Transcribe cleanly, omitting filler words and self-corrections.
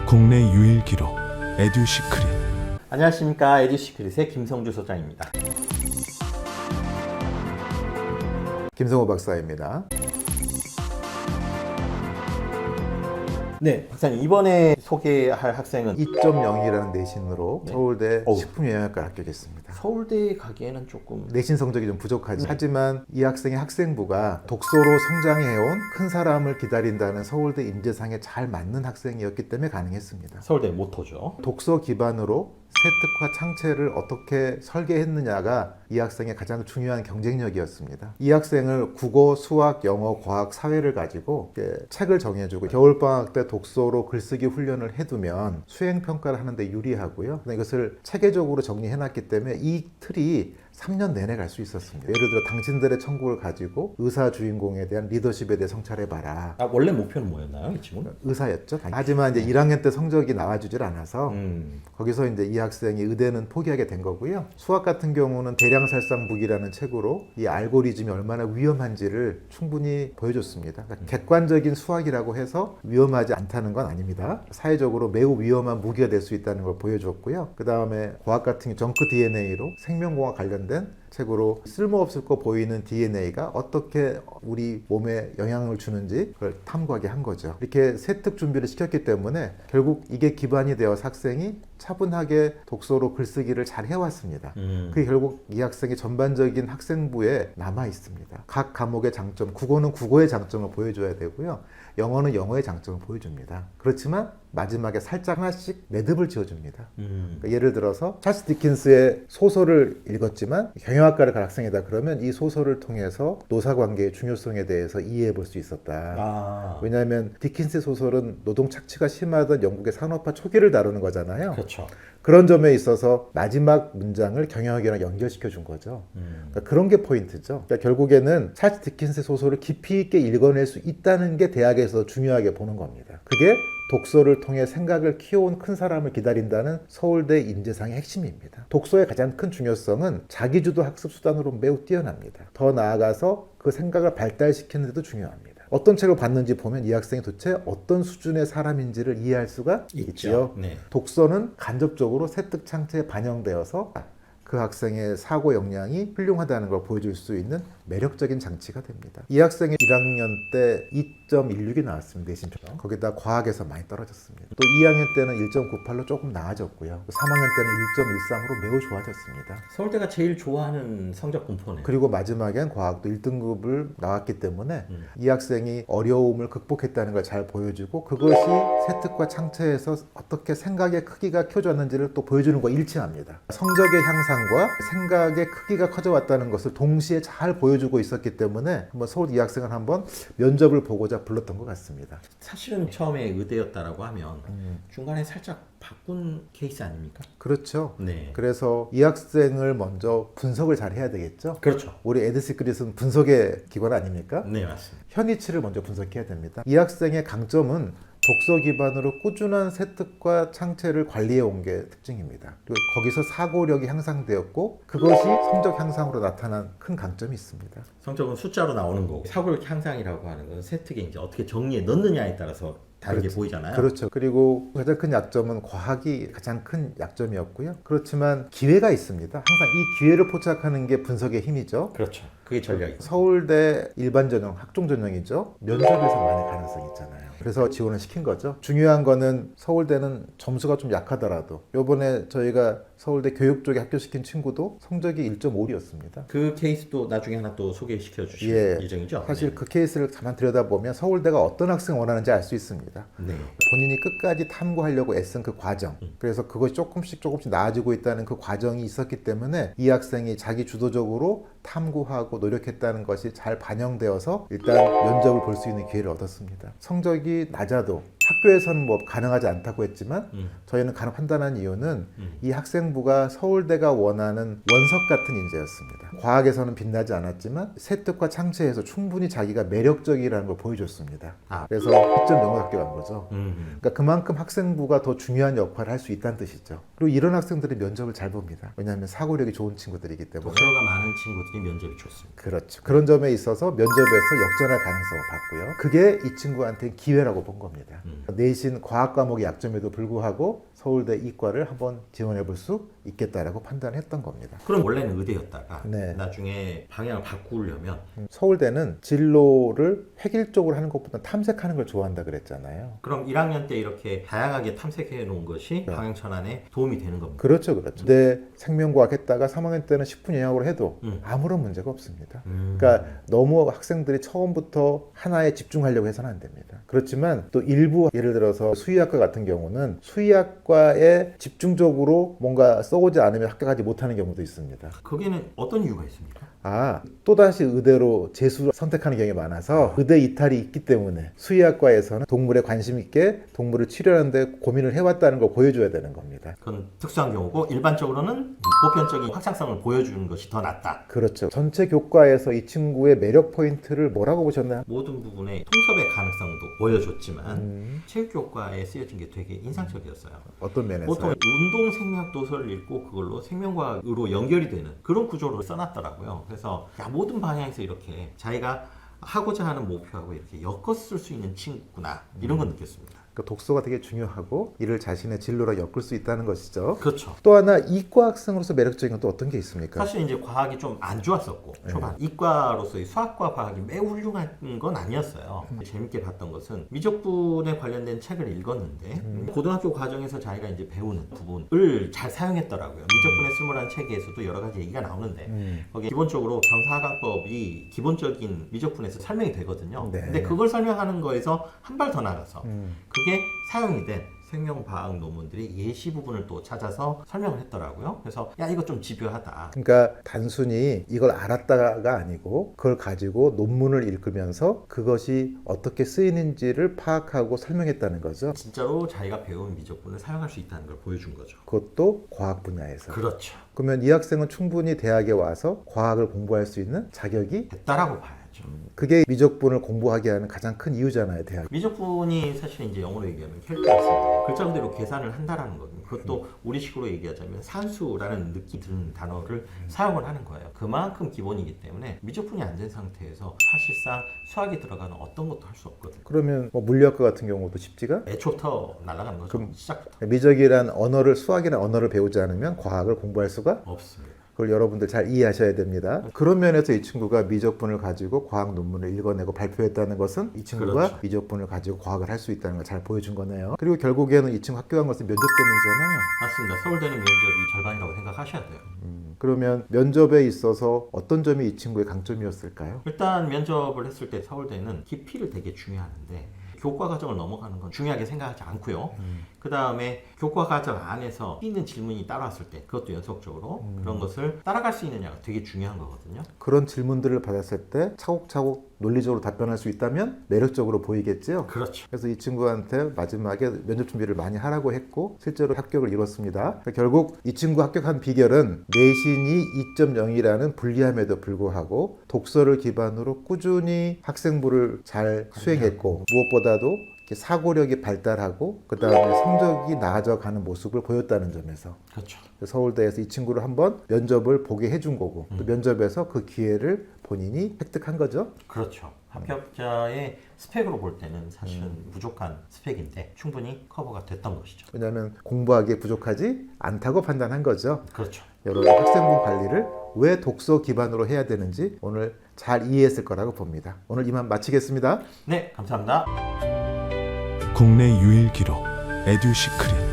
국내 유일 기록 에듀시크릿. 안녕하십니까, 에듀시크릿의 김성주 소장입니다. 김성호 박사입니다. 네, 박사님, 이번에 소개할 학생은 2.0이라는 내신으로 네. 서울대 어우. 식품영양학과 합격했습니다. 서울대에 가기에는 조금 내신 성적이 좀 부족하지. 네. 하지만 이 학생의 학생부가 독서로 성장해온 큰 사람을 기다린다는 서울대 인재상에 잘 맞는 학생이었기 때문에 가능했습니다. 서울대 모토죠. 독서 기반으로 세특화 창체를 어떻게 설계했느냐가 이 학생의 가장 중요한 경쟁력이었습니다. 이 학생을 국어, 수학, 영어, 과학, 사회를 가지고 책을 정해주고 겨울방학 때 독서로 글쓰기 훈련을 해두면 수행평가를 하는데 유리하고요. 이것을 체계적으로 정리해놨기 때문에 이 틀이 3년 내내 갈 수 있었습니다. 예를 들어 당신들의 천국을 가지고 의사 주인공에 대한 리더십에 대해 성찰해봐라. 원래 목표는 뭐였나요, 이 친구는? 의사였죠. 하지만 이제 1학년 때 성적이 나와주질 않아서 거기서 이제 이 학생이 의대는 포기하게 된 거고요. 수학 같은 경우는 대량살상북이라는 책으로 이 알고리즘이 얼마나 위험한지를 충분히 보여줬습니다. 그러니까 객관적인 수학이라고 해서 위험하지 않다는 건 아닙니다. 사회적으로 매우 위험한 무기가 될 수 있다는 걸 보여줬고요. 그 다음에 과학 같은 정크 DNA로 생명공학 관련된 책으로 쓸모없을 거 보이는 DNA가 어떻게 우리 몸에 영향을 주는지 그걸 탐구하게 한 거죠. 이렇게 세특 준비를 시켰기 때문에 결국 이게 기반이 되어서 학생이 차분하게 독서로 글쓰기를 잘 해왔습니다. 그게 결국 이 학생의 전반적인 학생부에 남아 있습니다. 각 과목의 장점, 국어는 국어의 장점을 보여줘야 되고요. 영어는 영어의 장점을 보여줍니다. 그렇지만 마지막에 살짝 하나씩 매듭을 지어줍니다. 그러니까 예를 들어서 찰스 디킨스의 소설을 읽었지만 경영학과를 갈 학생이다 그러면 이 소설을 통해서 노사관계의 중요성에 대해서 이해해 볼 수 있었다. 왜냐하면 디킨스의 소설은 노동 착취가 심하던 영국의 산업화 초기를 다루는 거잖아요. 그렇죠. 그런 점에 있어서 마지막 문장을 경영학이랑 연결시켜 준 거죠. 그러니까 그런 게 포인트죠. 그러니까 결국에는 찰스 디킨스의 소설을 깊이 있게 읽어낼 수 있다는 게 대학에서 중요하게 보는 겁니다. 그게 독서를 통해 생각을 키워온 큰 사람을 기다린다는 서울대 인재상의 핵심입니다. 독서의 가장 큰 중요성은 자기주도 학습 수단으로 매우 뛰어납니다. 더 나아가서 그 생각을 발달시키는 데도 중요합니다. 어떤 책을 봤는지 보면 이 학생이 도대체 어떤 수준의 사람인지를 이해할 수가 있죠. 네. 독서는 간접적으로 세특 창체에 반영되어서 그 학생의 사고 역량이 훌륭하다는 걸 보여줄 수 있는 매력적인 장치가 됩니다. 이 학생이 1학년 때 2.16이 나왔습니다. 내신표가. 거기다 과학에서 많이 떨어졌습니다. 또 2학년 때는 1.98로 조금 나아졌고요. 3학년 때는 1.13으로 매우 좋아졌습니다. 서울대가 제일 좋아하는 성적 분포네요. 그리고 마지막엔 과학도 1등급을 나왔기 때문에 이 학생이 어려움을 극복했다는 걸 잘 보여주고 그것이 세특과 창체에서 어떻게 생각의 크기가 켜졌는지를 또 보여주는 거 일치합니다. 성적의 향상과 생각의 크기가 커져왔다는 것을 동시에 잘 보여주고 있었기 때문에 한번 서울 이 학생을 한번 면접을 보고자 불렀던 것 같습니다. 사실은 처음에 의대였다라고 하면 중간에 살짝 바꾼 케이스 아닙니까? 그렇죠. 네. 그래서 이 학생을 먼저 분석을 잘 해야 되겠죠. 그렇죠. 우리 에듀시크릿은 분석의 기관 아닙니까? 네, 맞습니다. 현이치를 먼저 분석해야 됩니다. 이 학생의 강점은 독서 기반으로 꾸준한 세특과 창체를 관리해 온 게 특징입니다. 그리고 거기서 사고력이 향상되었고 그것이 성적 향상으로 나타난 큰 강점이 있습니다. 성적은 숫자로 나오는 거고 사고력 향상이라고 하는 건 세특에 이제 어떻게 정리해 넣느냐에 따라서 다르게 보이잖아요. 그렇죠. 그리고 가장 큰 약점은 과학이 가장 큰 약점이었고요. 그렇지만 기회가 있습니다. 항상 이 기회를 포착하는 게 분석의 힘이죠. 그렇죠. 그게 전략이죠. 서울대 일반 전형, 학종 전형이죠. 면접에서 많이 가능성이 있잖아요. 그래서 지원을 시킨 거죠. 중요한 거는 서울대는 점수가 좀 약하더라도 요번에 저희가 서울대 교육 쪽에 합격시킨 친구도 성적이 1.5였습니다. 그 케이스도 나중에 하나 또 소개시켜 주실 예정이죠? 사실 네. 그 케이스를 가만 들여다보면 서울대가 어떤 학생을 원하는지 알 수 있습니다. 네. 본인이 끝까지 탐구하려고 애쓴 그 과정, 그래서 그것이 조금씩 나아지고 있다는 그 과정이 있었기 때문에 이 학생이 자기 주도적으로 탐구하고 노력했다는 것이 잘 반영되어서 일단 면접을 볼 수 있는 기회를 얻었습니다. 성적이 낮아도 학교에서는 뭐 가능하지 않다고 했지만 저희는 가능한다는 이유는 이 학생부가 서울대가 원하는 원석 같은 인재였습니다. 과학에서는 빛나지 않았지만 세특과 창체에서 충분히 자기가 매력적이라는 걸 보여줬습니다. 그래서 2.0을 합격한 거죠. 그러니까 그만큼 학생부가 더 중요한 역할을 할 수 있다는 뜻이죠. 그리고 이런 학생들이 면접을 잘 봅니다. 왜냐하면 사고력이 좋은 친구들이기 때문에. 독서가 많은 친구들이 면접이 좋습니다. 그렇죠. 그런 점에 있어서 면접에서 역전할 가능성을 봤고요. 그게 이 친구한테 기회라고 본 겁니다. 내신 과학 과목의 약점에도 불구하고 서울대 이과를 한번 지원해 볼 수 있겠다라고 판단했던 겁니다. 그럼 원래는 의대였다가 네. 나중에 방향을 바꾸려면 서울대는 진로를 획일적으로 하는 것보다 탐색하는 걸 좋아한다 그랬잖아요. 그럼 1학년 때 이렇게 다양하게 탐색해 놓은 것이 방향 전환에 도움이 되는 겁니다. 그렇죠, 그렇죠. 내 생명과학 했다가 3학년 때는 10분 영역으로 해도 아무런 문제가 없습니다. 그러니까 너무 학생들이 처음부터 하나에 집중하려고 해서는 안 됩니다. 그렇지만 또 일부 예를 들어서 수의학과 같은 경우는 수의학과에 집중적으로 뭔가 써오지 않으면 합격하지 못하는 경우도 있습니다. 거기는 어떤 이유가 있습니까? 또다시 의대로 재수를 선택하는 경우가 많아서 의대 이탈이 있기 때문에 수의학과에서는 동물에 관심 있게 동물을 치료하는데 고민을 해왔다는 걸 보여줘야 되는 겁니다. 그건 특수한 경우고 일반적으로는 보편적인 확장성을 보여주는 것이 더 낫다. 그렇죠. 전체 교과에서 이 친구의 매력 포인트를 뭐라고 보셨나요? 모든 부분에 통섭의 가능성도 보여줬지만 체육교과에 쓰여진 게 되게 인상적이었어요. 어떤 면에서요? 보통 운동 생략 도서를 읽고 그걸로 생명과학으로 연결이 되는 그런 구조로 써놨더라고요. 그래서 모든 방향에서 이렇게 자기가 하고자 하는 목표하고 이렇게 엮었을 수 있는 친구구나 이런 건 느꼈습니다. 독서가 되게 중요하고 이를 자신의 진로로 엮을 수 있다는 것이죠. 그렇죠. 또 하나 이과 학생으로서 매력적인 건 또 어떤 게 있습니까? 사실 이제 과학이 좀 안 좋았었고 초반 이과로서의 수학과 과학이 매우 훌륭한 건 아니었어요. 재밌게 봤던 것은 미적분에 관련된 책을 읽었는데 고등학교 과정에서 자기가 이제 배우는 부분을 잘 사용했더라고요. 미적분에 쓸모난 책에서도 여러 가지 얘기가 나오는데 거기 기본적으로 경사하강법이 기본적인 미적분에서 설명이 되거든요. 네. 근데 그걸 설명하는 거에서 한 발 더 나가서 그게 사용이 된 생명과학 논문들이 예시 부분을 또 찾아서 설명을 했더라고요. 그래서 야 이거 좀 집요하다. 그러니까 단순히 이걸 알았다가 아니고 그걸 가지고 논문을 읽으면서 그것이 어떻게 쓰이는지를 파악하고 설명했다는 거죠. 진짜로 자기가 배운 미적분을 사용할 수 있다는 걸 보여준 거죠. 그것도 과학 분야에서. 그렇죠. 그러면 이 학생은 충분히 대학에 와서 과학을 공부할 수 있는 자격이 됐다라고 봐야죠. 그게 미적분을 공부하게 하는 가장 큰 이유잖아요, 대학. 미적분이 사실 이제 영어로 얘기하면 캘큘러스인데 글자 그대로 계산을 한다라는 거거든요. 그것도 우리식으로 얘기하자면 산수라는 느낌 드는 단어를 사용을 하는 거예요. 그만큼 기본이기 때문에 미적분이 안 된 상태에서 사실상 수학이 들어가는 어떤 것도 할 수 없거든요. 그러면 뭐 물리학과 같은 경우도 쉽지가? 애초부터 날아가는 거죠. 시작부터. 미적이란 언어를 수학이란 언어를 배우지 않으면 과학을 공부할 수가 없습니다. 그걸 여러분들 잘 이해하셔야 됩니다. 그런 면에서 이 친구가 미적분을 가지고 과학 논문을 읽어내고 발표했다는 것은 이 친구가 그렇죠. 미적분을 가지고 과학을 할 수 있다는 걸 잘 보여준 거네요. 그리고 결국에는 이 친구 합격한 것은 면접 때문이잖아요. 맞습니다. 서울대는 면접이 절반이라고 생각하셔야 돼요. 그러면 면접에 있어서 어떤 점이 이 친구의 강점이었을까요? 일단 면접을 했을 때 서울대는 깊이를 되게 중요하는데 교과 과정을 넘어가는 건 중요하게 생각하지 않고요. 그 다음에 교과 과정 안에서 있는 질문이 따라왔을 때 그것도 연속적으로 그런 것을 따라갈 수 있느냐가 되게 중요한 거거든요. 그런 질문들을 받았을 때 차곡차곡 논리적으로 답변할 수 있다면 매력적으로 보이겠죠. 그렇죠. 그래서 이 친구한테 마지막에 면접 준비를 많이 하라고 했고 실제로 합격을 이뤘습니다. 결국 이 친구 합격한 비결은 내신이 2.0이라는 불리함에도 불구하고 독서를 기반으로 꾸준히 학생부를 잘 수행했고 무엇보다도 사고력이 발달하고 그 다음에 성적이 나아져가는 모습을 보였다는 점에서 그렇죠. 서울대에서 이 친구를 한번 면접을 보게 해준 거고 또 면접에서 그 기회를 본인이 획득한 거죠. 그렇죠. 합격자의 스펙으로 볼 때는 사실은 부족한 스펙인데 충분히 커버가 됐던 것이죠. 왜냐하면 공부하기에 부족하지 않다고 판단한 거죠. 그렇죠. 여러분 학생부 관리를 왜 독서 기반으로 해야 되는지 오늘 잘 이해했을 거라고 봅니다. 오늘 이만 마치겠습니다. 네, 감사합니다. 국내 유일 기록 에듀시크릿